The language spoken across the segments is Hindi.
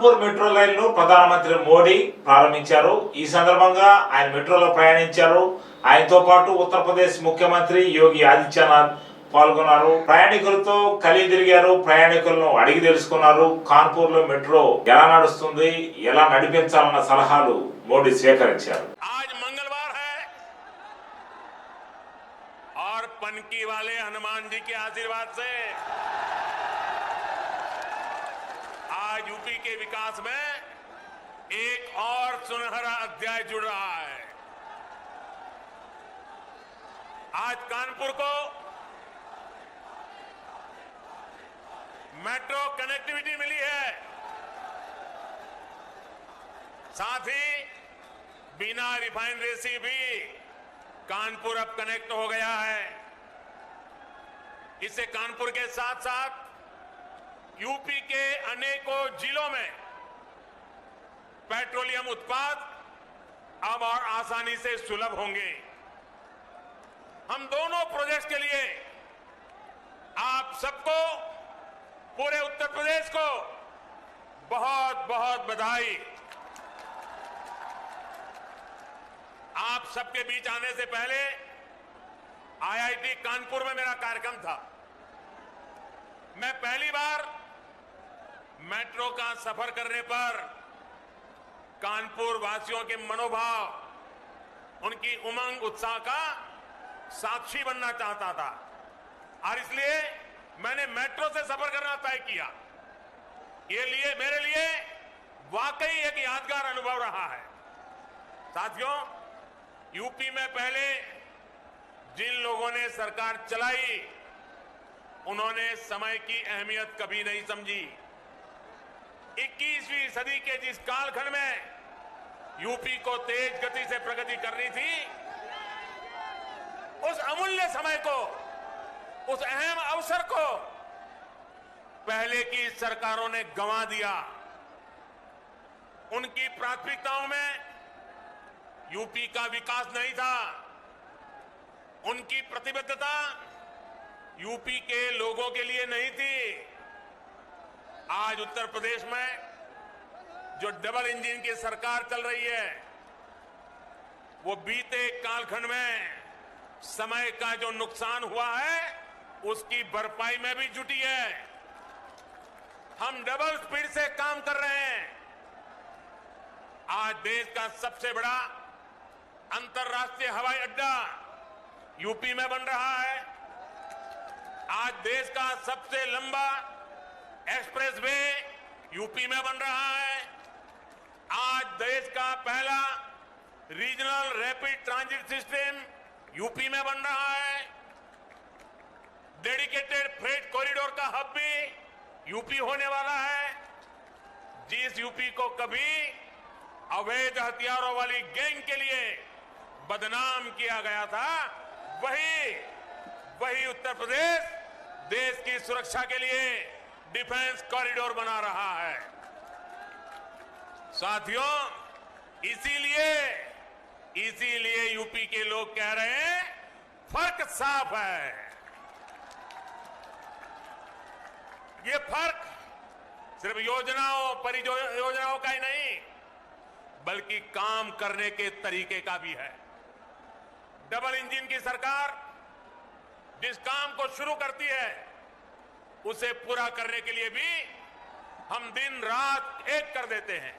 కాన్పూర్ మెట్రో రైలును ప్రధానమంత్రి మోడీ ప్రారంభించారు. ఈ సందర్భంగా ఆయన మెట్రోలో ప్రయాణించారు. ఆయనతో పాటు ఉత్తరప్రదేశ్ ముఖ్యమంత్రి యోగి ఆదిత్యనాథ్ పాల్గొన్నారు. ప్రయాణికులతో కలిసి తిరిగారు. ప్రయాణికులను అడిగి తెలుసుకున్నారు. కాన్పూర్ లో మెట్రో ఎలా నడుస్తుంది, ఎలా నడిపించాలన్న సలహాలు మోడీ స్వీకరించారు. आज मंगलवार है और पनकी वाले हनुमान जी के आशीर्वाद से आज यूपी के विकास में एक और सुनहरा अध्याय जुड़ रहा है। आज कानपुर को मेट्रो कनेक्टिविटी मिली है, साथ ही बिना रिफाइनरी से भी कानपुर अब कनेक्ट हो गया है। इससे कानपुर के साथ साथ यूपी के अनेकों जिलों में पेट्रोलियम उत्पाद अब और आसानी से सुलभ होंगे। हम दोनों प्रोजेक्ट के लिए आप सबको, पूरे उत्तर प्रदेश को बहुत बहुत बधाई। आप सबके बीच आने से पहले आईआईटी कानपुर में मेरा कार्यक्रम था। मैं पहली बार मेट्रो का सफर करने पर कानपुर वासियों के मनोभाव, उनकी उमंग उत्साह का साक्षी बनना चाहता था और इसलिए मैंने मेट्रो से सफर करना तय किया। ये मेरे लिए वाकई एक यादगार अनुभव रहा है। साथियों, यूपी में पहले जिन लोगों ने सरकार चलाई उन्होंने समय की अहमियत कभी नहीं समझी। 21वीं सदी के जिस कालखंड में यूपी को तेज गति से प्रगति करनी थी, उस अमूल्य समय को, उस अहम अवसर को पहले की सरकारों ने गंवा दिया। उनकी प्राथमिकताओं में यूपी का विकास नहीं था। उनकी प्रतिबद्धता यूपी के लोगों के लिए नहीं थी। आज उत्तर प्रदेश में जो डबल इंजन की सरकार चल रही है, वो बीते कालखंड में समय का जो नुकसान हुआ है उसकी भरपाई में भी जुटी है। हम डबल स्पीड से काम कर रहे हैं। आज देश का सबसे बड़ा अंतर्राष्ट्रीय हवाई अड्डा यूपी में बन रहा है। आज देश का सबसे लंबा एक्सप्रेसवे यूपी में बन रहा है। आज देश का पहला regional rapid transit system UP में बन रहा है। डेडिकेटेड फ्रेट कॉरिडोर का हब भी यूपी होने वाला है। जिस यूपी को कभी अवैध हथियारों वाली गैंग के लिए बदनाम किया गया था, वही उत्तर प्रदेश देश की सुरक्षा के लिए डिफेंस कॉरिडोर बना रहा है। साथियों, इसीलिए यूपी के लोग कह रहे हैं फर्क साफ है। ये फर्क सिर्फ योजनाओं, परियोजनाओं का ही नहीं, बल्कि काम करने के तरीके का भी है। डबल इंजन की सरकार जिस काम को शुरू करती है उसे पूरा करने के लिए भी हम दिन रात एक कर देते हैं।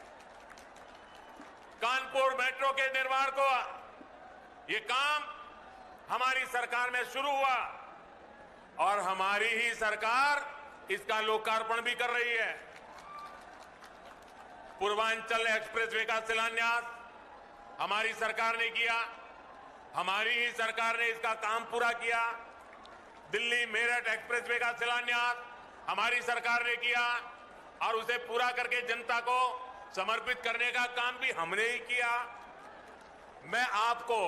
कानपुर मेट्रो के निर्माण को, ये काम हमारी सरकार में शुरू हुआ और हमारी ही सरकार इसका लोकार्पण भी कर रही है। पूर्वांचल एक्सप्रेसवे का शिलान्यास हमारी सरकार ने किया। हमारी ही सरकार ने इसका काम पूरा किया। दिल्ली मेरठ एक्सप्रेसवे का शिलान्यास हमारी सरकार ने किया और उसे पूरा करके जनता को समर्पित करने का काम भी हमने ही किया। मैं आपको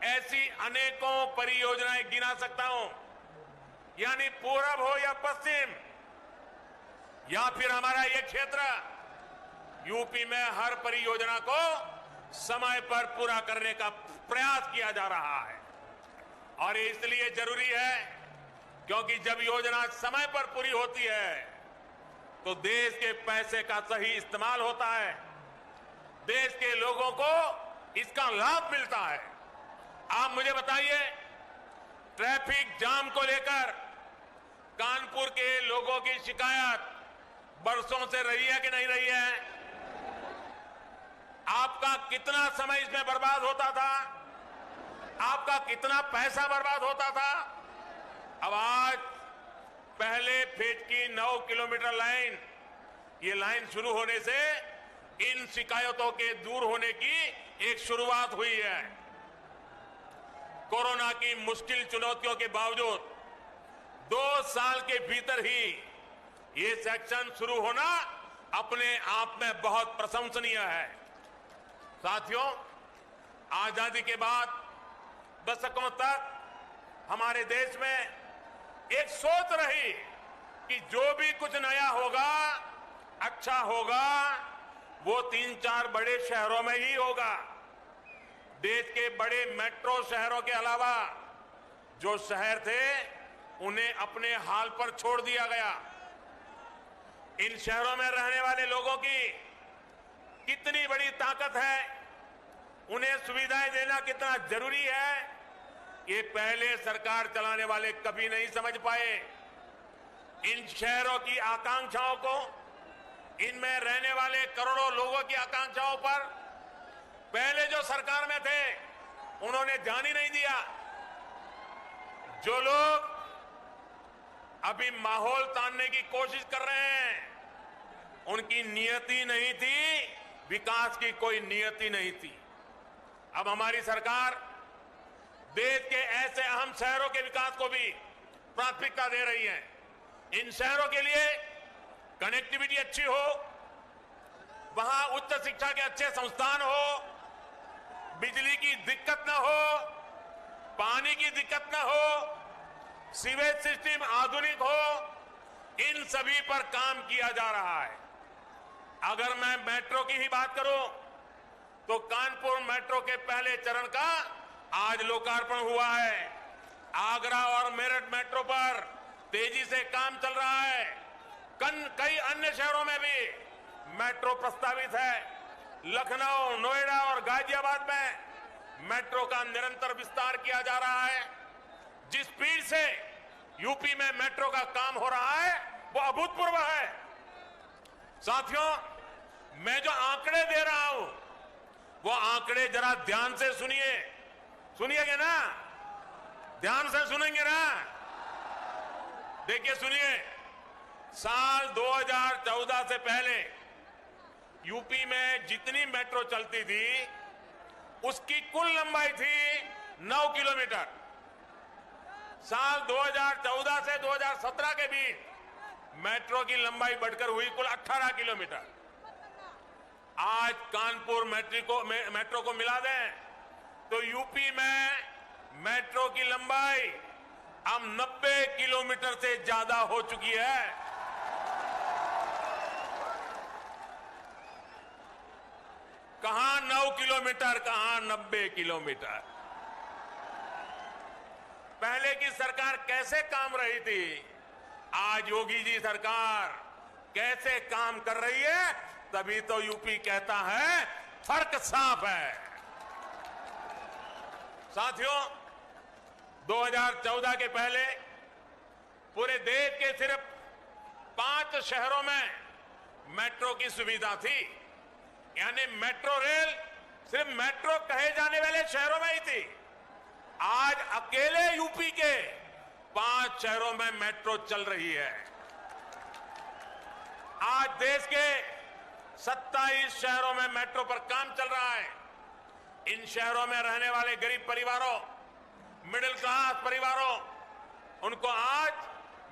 ऐसी अनेकों परियोजनाएं गिना सकता हूं, यानी पूरब हो या पश्चिम या फिर हमारा ये क्षेत्र, यूपी में हर परियोजना को समय पर पूरा करने का प्रयास किया जा रहा है। और ये इसलिए जरूरी है क्योंकि जब योजना समय पर पूरी होती है तो देश के पैसे का सही इस्तेमाल होता है, देश के लोगों को इसका लाभ मिलता है। आप मुझे बताइए, ट्रैफिक जाम को लेकर कानपुर के लोगों की शिकायत बरसों से रही है कि नहीं रही है? आपका कितना समय इसमें बर्बाद होता था, आपका कितना पैसा बर्बाद होता था। अब आज पहले फेज की 9 किलोमीटर लाइन, ये लाइन शुरू होने से इन शिकायतों के दूर होने की एक शुरुआत हुई है। कोरोना की मुश्किल चुनौतियों के बावजूद 2 साल के भीतर ही ये सेक्शन शुरू होना अपने आप में बहुत प्रशंसनीय है। साथियों, आजादी के बाद दशकों तक हमारे देश में एक सोच रही कि जो भी कुछ नया होगा, अच्छा होगा, वो 3-4 बड़े शहरों में ही होगा। देश के बड़े मेट्रो शहरों के अलावा जो शहर थे उन्हें अपने हाल पर छोड़ दिया गया। इन शहरों में रहने वाले लोगों की कितनी बड़ी ताकत है, उन्हें सुविधाएं देना कितना जरूरी है, ये पहले सरकार चलाने वाले कभी नहीं समझ पाए। इन शहरों की आकांक्षाओं को, इनमें रहने वाले करोड़ों लोगों की आकांक्षाओं पर पहले जो सरकार में थे उन्होंने ध्यान ही नहीं दिया। जो लोग अभी माहौल तानने की कोशिश कर रहे हैं, उनकी नियति नहीं थी, विकास की कोई नियति नहीं थी। अब हमारी सरकार देश के ऐसे अहम शहरों के विकास को भी प्राथमिकता दे रही है। इन शहरों के लिए कनेक्टिविटी अच्छी हो, वहां उच्च शिक्षा के अच्छे संस्थान हो, बिजली की दिक्कत न हो, पानी की दिक्कत न हो, सीवेज सिस्टम आधुनिक हो, इन सभी पर काम किया जा रहा है। अगर मैं मेट्रो की ही बात करूं तो कानपुर मेट्रो के पहले चरण का आज लोकार्पण हुआ है। आगरा और मेरठ मेट्रो पर तेजी से काम चल रहा है। कई अन्य शहरों में भी मेट्रो प्रस्तावित है। लखनऊ, नोएडा और गाजियाबाद में मेट्रो का निरंतर विस्तार किया जा रहा है। जिस स्पीड से यूपी में मेट्रो का काम हो रहा है वो अभूतपूर्व है। साथियों, मैं जो आंकड़े दे रहा हूं वो आंकड़े जरा ध्यान से सुनिए। सुनिएगा ना? ध्यान से सुनेंगे ना? देखिए, सुनिए। साल 2014 से पहले यूपी में जितनी मेट्रो चलती थी उसकी कुल लंबाई थी 9 किलोमीटर। साल 2014 से 2017 के बीच मेट्रो की लंबाई बढ़कर हुई कुल 18 किलोमीटर। आज कानपुर मेट्रो को मिला दें तो यूपी में मेट्रो की लंबाई अब 90 किलोमीटर से ज्यादा हो चुकी है। कहां 9 किलोमीटर, कहां 90 किलोमीटर। पहले की सरकार कैसे काम रही थी, आज योगी जी सरकार कैसे काम कर रही है, तभी तो यूपी कहता है फर्क साफ है। साथियों, 2014 के पहले पूरे देश के सिर्फ 5 शहरों में मेट्रो की सुविधा थी। यानी मेट्रो रेल सिर्फ मेट्रो कहे जाने वाले शहरों में ही थी। आज अकेले यूपी के 5 शहरों में मेट्रो चल रही है। आज देश के 27 शहरों में मेट्रो पर काम चल रहा है। इन शहरों में रहने वाले गरीब परिवारों, मिडिल क्लास परिवारों, उनको आज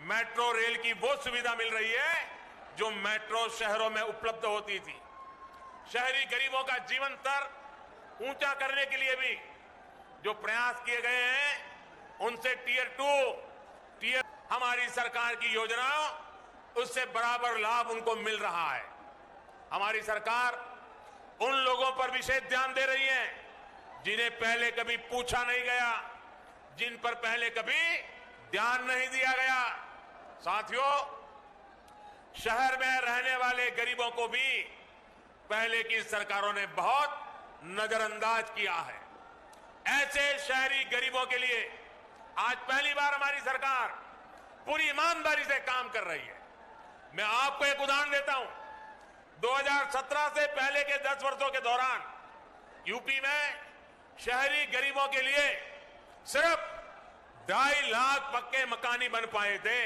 मेट्रो रेल की वो सुविधा मिल रही है जो मेट्रो शहरों में उपलब्ध होती थी। शहरी गरीबों का जीवन स्तर ऊंचा करने के लिए भी जो प्रयास किए गए हैं, उनसे टियर 2 हमारी सरकार की योजनाओं, उससे बराबर लाभ उनको मिल रहा है। हमारी सरकार उन लोगों पर विशेष ध्यान दे रही है जिन्हें पहले कभी पूछा नहीं गया, जिन पर पहले कभी ध्यान नहीं दिया गया। साथियों, शहर में रहने वाले गरीबों को भी पहले की सरकारों ने बहुत नजरअंदाज किया है। ऐसे शहरी गरीबों के लिए आज पहली बार हमारी सरकार पूरी ईमानदारी से काम कर रही है। मैं आपको एक उदाहरण देता हूं। 2017 से पहले के 10 वर्षों के दौरान यूपी में शहरी गरीबों के लिए सिर्फ 2.5 लाख पक्के मकान ही बन पाए थे।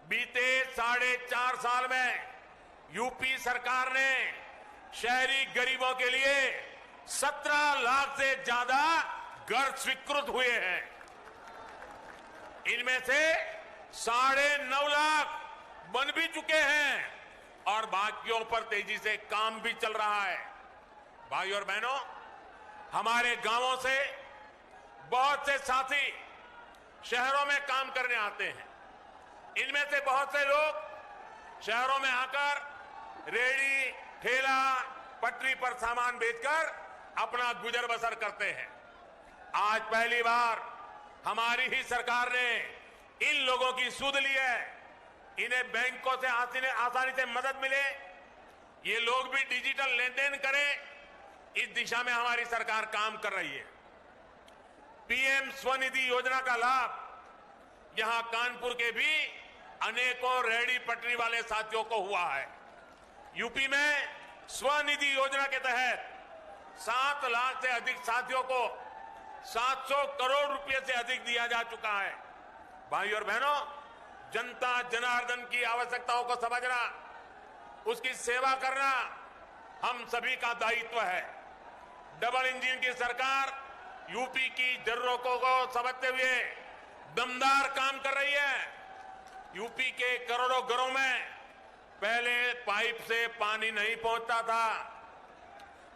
बीते 4.5 साल में यूपी सरकार ने शहरी गरीबों के लिए 17 लाख से ज्यादा घर स्वीकृत हुए हैं। इनमें से 9.5 लाख बन भी चुके हैं और बाकियों पर तेजी से काम भी चल रहा है। भाई और बहनों, हमारे गांवों से बहुत से साथी शहरों में काम करने आते हैं। इनमें से बहुत से लोग शहरों में आकर रेहड़ी, ठेला, पटरी पर सामान बेचकर अपना गुजर बसर करते हैं। आज पहली बार हमारी ही सरकार ने इन लोगों की सुध ली है। इन्हें बैंकों से आसानी से मदद मिले, ये लोग भी डिजिटल लेन देन करें, इस दिशा में हमारी सरकार काम कर रही है। पीएम स्वनिधि योजना का लाभ यहां कानपुर के भी अनेकों रेहड़ी पटरी वाले साथियों को हुआ है। यूपी में स्वनिधि योजना के तहत 7 लाख से अधिक साथियों को 700 करोड़ रुपए से अधिक दिया जा चुका है। भाई और बहनों, जनता जनार्दन की आवश्यकताओं को समझना, उसकी सेवा करना हम सभी का दायित्व है। डबल इंजन की सरकार यूपी की जरूरतों को समझते हुए दमदार काम कर रही है। यूपी के करोड़ों घरों में पहले पाइप से पानी नहीं पहुंचता था।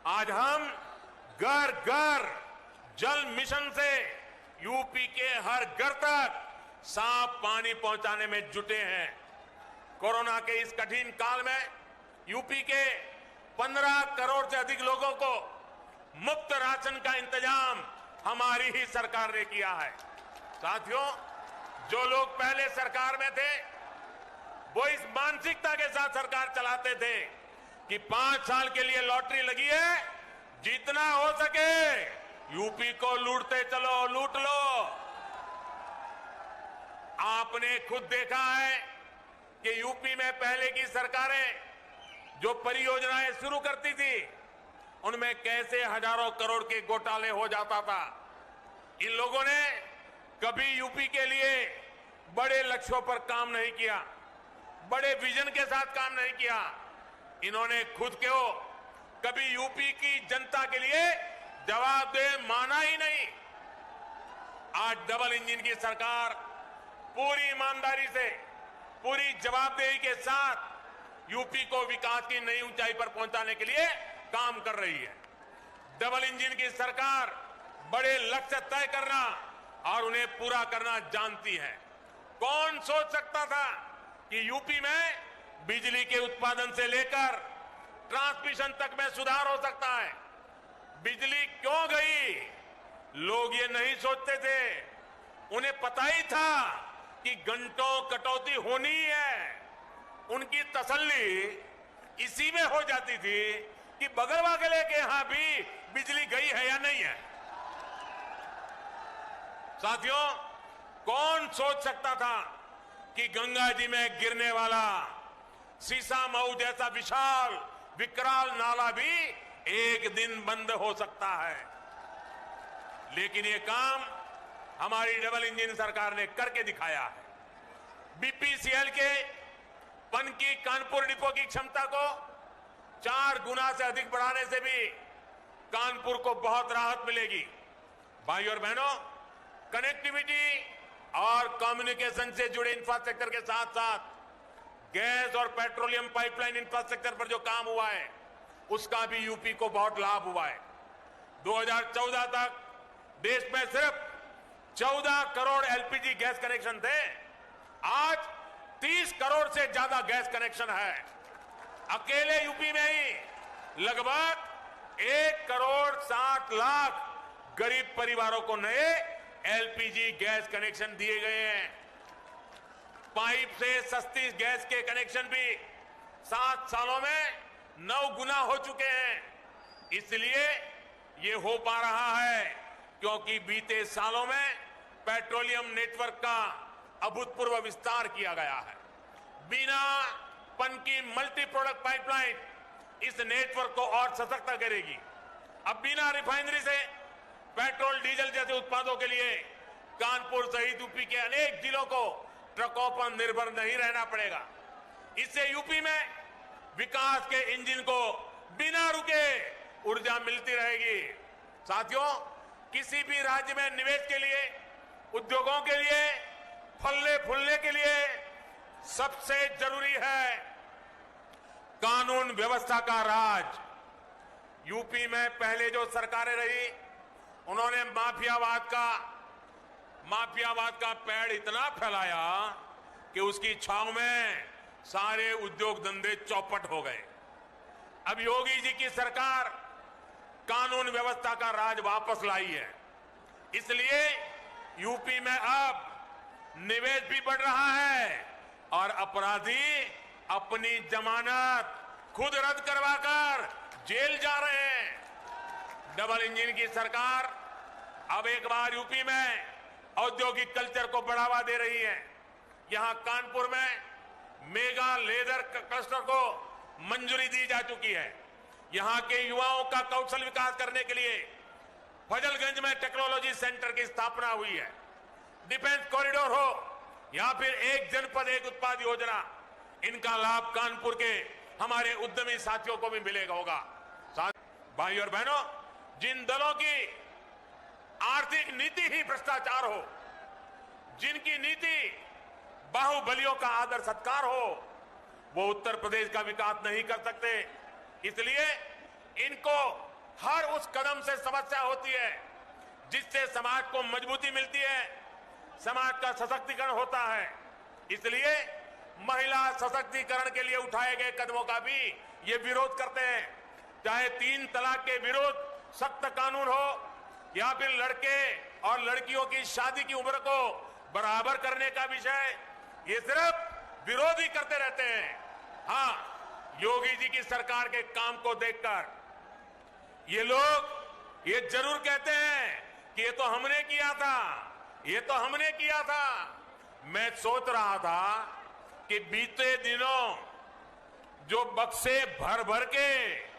आज हम घर घर जल मिशन से यूपी के हर घर तक साफ पानी पहुंचाने में जुटे हैं। कोरोना के इस कठिन काल में यूपी के 15 करोड़ से अधिक लोगों को मुफ्त राशन का इंतजाम हमारी ही सरकार ने किया है। साथियों, जो लोग पहले सरकार में थे वो इस मानसिकता के साथ सरकार चलाते थे कि 5 साल के लिए लॉटरी लगी है, जितना हो सके यूपी को लूटते चलो, लूट लो। आपने खुद देखा है कि यूपी में पहले की सरकारें जो परियोजनाएं शुरू करती थी उनमें कैसे हजारों करोड़ के घोटाले हो जाता था। इन लोगों ने कभी यूपी के लिए बड़े लक्ष्यों पर काम नहीं किया, बड़े विजन के साथ काम नहीं किया। इन्होंने खुद को कभी यूपी की जनता के लिए जवाबदेह माना ही नहीं। आज डबल इंजन की सरकार पूरी ईमानदारी से, पूरी जवाबदेही के साथ यूपी को विकास की नई ऊंचाई पर पहुंचाने के लिए काम कर रही है। डबल इंजन की सरकार बड़े लक्ष्य तय करना और उन्हें पूरा करना जानती है। कौन सोच सकता था कि यूपी में बिजली के उत्पादन से लेकर ट्रांसमिशन तक में सुधार हो सकता है। बिजली क्यों गई, लोग ये नहीं सोचते थे। उन्हें पता ही था कि घंटों कटौती होनी है। उनकी तसल्ली इसी में हो जाती थी कि बगल वाले के यहां भी बिजली गई है या नहीं है। साथियों, कौन सोच सकता था कि गंगा जी में गिरने वाला सीसामऊ जैसा विशाल विकराल नाला भी एक दिन बंद हो सकता है। लेकिन ये काम हमारी डबल इंजन सरकार ने करके दिखाया है। बीपीसीएल के पनकी कानपुर डिपो की क्षमता को 4 गुना से अधिक बढ़ाने से भी कानपुर को बहुत राहत मिलेगी। भाई और बहनों, कनेक्टिविटी और कम्युनिकेशन से जुड़े इंफ्रास्ट्रक्चर के साथ साथ गैस और पेट्रोलियम पाइपलाइन इंफ्रास्ट्रक्चर पर जो काम हुआ है उसका भी यूपी को बहुत लाभ हुआ है। 2014 तक देश में सिर्फ 14 करोड़ एलपीजी गैस कनेक्शन थे, आज 30 करोड़ से ज्यादा गैस कनेक्शन है। अकेले यूपी में ही लगभग 1 करोड़ 60 लाख गरीब परिवारों को नए एलपीजी गैस कनेक्शन दिए गए हैं। पाइप से सस्ती गैस के कनेक्शन भी 7 सालों में 9 गुना हो चुके हैं। इसलिए ये हो पा रहा है क्योंकि बीते सालों में पेट्रोलियम नेटवर्क का अभूतपूर्व विस्तार किया गया है। बिना पन की मल्टी प्रोडक्ट पाइपलाइन इस नेटवर्क को और सशक्त करेगी। अब बिना रिफाइनरी से पेट्रोल डीजल जैसे उत्पादों के लिए कानपुर सहित यूपी के अनेक जिलों को ट्रकों पर निर्भर नहीं रहना पड़ेगा। इससे यूपी में विकास के इंजन को बिना रुके ऊर्जा मिलती रहेगी। साथियों, किसी भी राज्य में निवेश के लिए, उद्योगों के लिए, फलने फूलने के लिए सबसे जरूरी है कानून व्यवस्था का राज। यूपी में पहले जो सरकारें रही उन्होंने माफियावाद का पेड़ इतना फैलाया कि उसकी छांव में सारे उद्योग धंधे चौपट हो गए। अब योगी जी की सरकार कानून व्यवस्था का राज वापस लाई है। इसलिए यूपी में अब निवेश भी बढ़ रहा है और अपराधी अपनी जमानत खुद रद्द करवाकर जेल जा रहे हैं। डबल इंजन की सरकार अब एक बार यूपी में औद्योगिक कल्चर को बढ़ावा दे रही है। यहां कानपुर में मेगा लेदर क्लस्टर को मंजूरी दी जा चुकी है। यहां के युवाओं का कौशल विकास करने के लिए फजलगंज में टेक्नोलॉजी सेंटर की स्थापना हुई है। डिफेंस कॉरिडोर हो या फिर एक जनपद एक उत्पाद योजना, इनका लाभ कानपुर के हमारे उद्यमी साथियों को भी मिलेगा होगा। भाई और बहनों, जिन दलों की आर्थिक नीति ही भ्रष्टाचार हो, जिनकी नीति बाहुबलियों का आदर सत्कार हो, वो उत्तर प्रदेश का विकास नहीं कर सकते। इसलिए इनको हर उस कदम से समस्या होती है जिससे समाज को मजबूती मिलती है, समाज का सशक्तिकरण होता है। इसलिए महिला सशक्तिकरण के लिए उठाए गए कदमों का भी ये विरोध करते हैं। चाहे 3 तलाक के विरुद्ध सख्त कानून हो या फिर लड़के और लड़कियों की शादी की उम्र को बराबर करने का विषय, ये सिर्फ विरोध ही करते रहते हैं। हाँ, योगी जी की सरकार के काम को देखकर ये लोग ये जरूर कहते हैं कि ये तो हमने किया था, ये तो हमने किया था। मैं सोच रहा था कि बीते दिनों जो बक्से भर भर के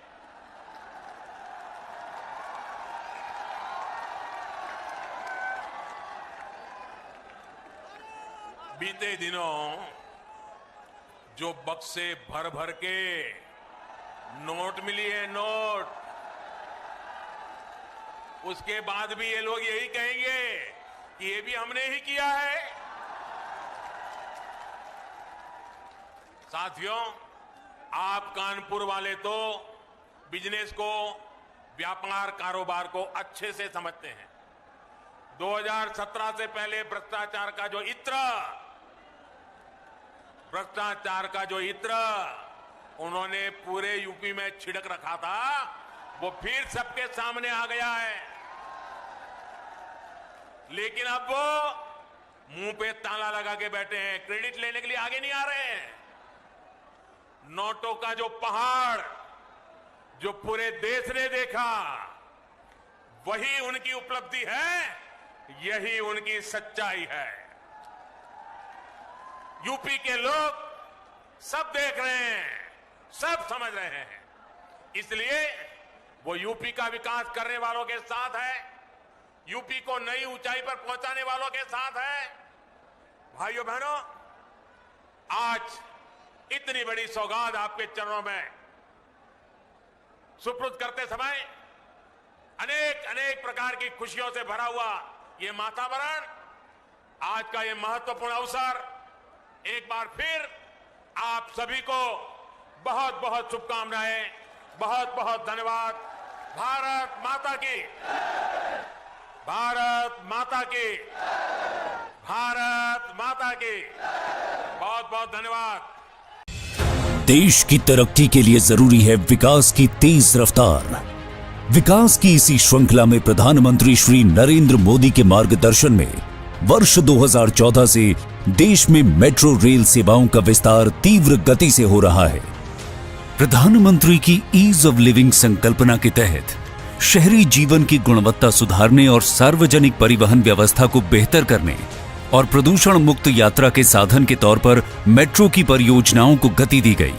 भर भर के नोट मिली है, नोट, उसके बाद भी ये लोग यही कहेंगे कि ये भी हमने ही किया है। साथियों, आप कानपुर वाले तो बिजनेस को, व्यापार कारोबार को अच्छे से समझते हैं। 2017 से पहले भ्रष्टाचार का जो इत्र उन्होंने पूरे यूपी में छिड़क रखा था, वो फिर सबके सामने आ गया है। लेकिन अब वो मुंह पे ताला लगा के बैठे हैं, क्रेडिट लेने के लिए आगे नहीं आ रहे हैं। नोटों का जो पहाड़ जो पूरे देश ने देखा, वही उनकी उपलब्धि है, यही उनकी सच्चाई है। यूपी के लोग सब देख रहे हैं, सब समझ रहे हैं। इसलिए वो यूपी का विकास करने वालों के साथ है, यूपी को नई ऊंचाई पर पहुंचाने वालों के साथ है। भाइयों बहनों, आज इतनी बड़ी सौगात आपके चरणों में सुपुर्द करते समय अनेक अनेक प्रकार की खुशियों से भरा हुआ ये वातावरण, आज का ये महत्वपूर्ण अवसर, एक बार फिर आप सभी को बहुत बहुत शुभकामनाएं, बहुत बहुत धन्यवाद। भारत माता की, भारत माता की, भारत माता की, बहुत बहुत धन्यवाद। देश की तरक्की के लिए जरूरी है विकास की तेज रफ्तार। विकास की इसी श्रृंखला में प्रधानमंत्री श्री नरेंद्र मोदी के मार्गदर्शन में वर्ष 2014 से देश में मेट्रो रेल सेवाओं का विस्तार तीव्र गति से हो रहा है। प्रधानमंत्री की ईज ऑफ लिविंग संकल्पना के तहत शहरी जीवन की गुणवत्ता सुधारने और सार्वजनिक परिवहन व्यवस्था को बेहतर करने और प्रदूषण मुक्त यात्रा के साधन के तौर पर मेट्रो की परियोजनाओं को गति दी गई।